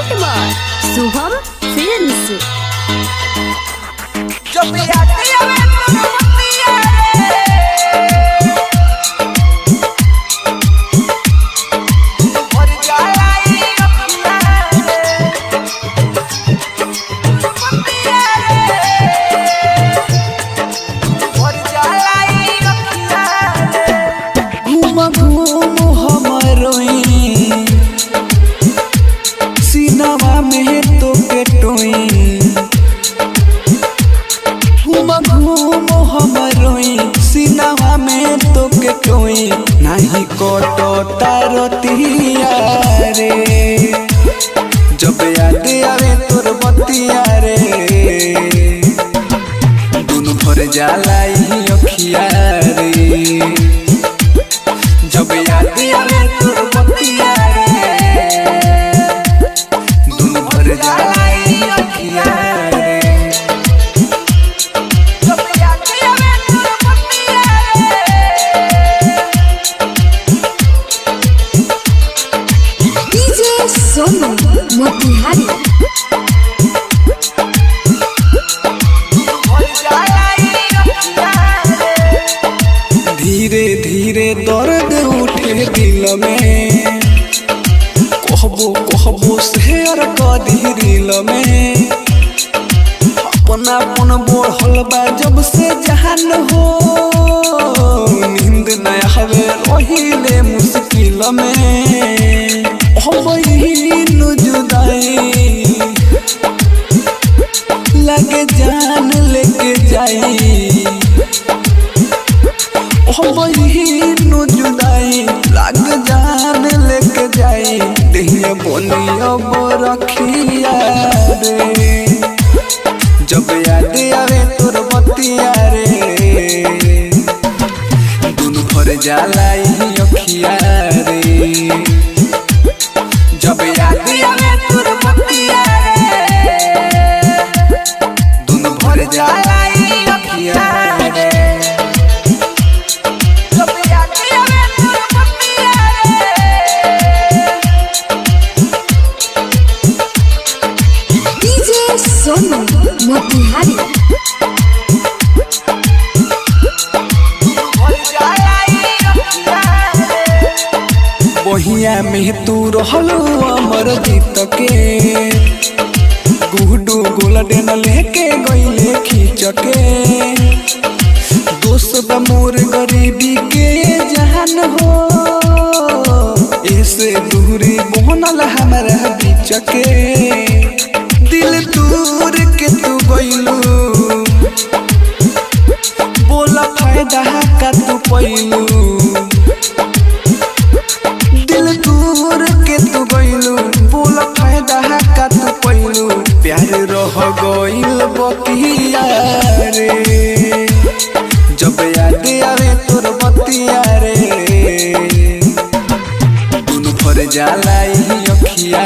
Present by Shubham films. जब याद आवे तो रोतिया सीनावा में तो पेटोई घूमो हमरोई सीनावा में तो केटोई नहीं कोटो तारतिया रे जब याद आवे तोर बतिया रे दुनु भर जाला ही अखिया रे जब याद आवे तोर बतिया रे दुनु भर जाला ही अखिया रे सोनू मोतिहारी। धीरे धीरे दर्द उठे दिल में कहबो शेयर कदी दिल में अपना अपन बढ़ल बा जब से जहान हो नींद न आवे रहिले मुश्किल में जुदाई लगे जान लेके जाई जुदाई लग जान लेके जाई देहिया बोली अब रखिया रे जब याद आवे तोर बतिया रे दुनु भर जाला ही अखिया रे जब याद आवे तोर बतिया रे दुनु भर जाला ही अखिया रे जब याद आवे तो रोतिया डीजे सोनू मोतिहारी। बहिया में तू रहलो अमर जीत के गुडू गोल्डन लेके गईले खींच के दोस्त मोर गरीबी के जहान हो ऐसे दूरी बनल हमारा बीच के दिल दूर के तू गईलू बोला फायदा का तू पैलू दूर के तू गईलू बोल फायदा का तू पैलू प्यार रह गईल बतिया रे जब याद आवे तोर बतिया रे दुनु भर जाला ही अखिया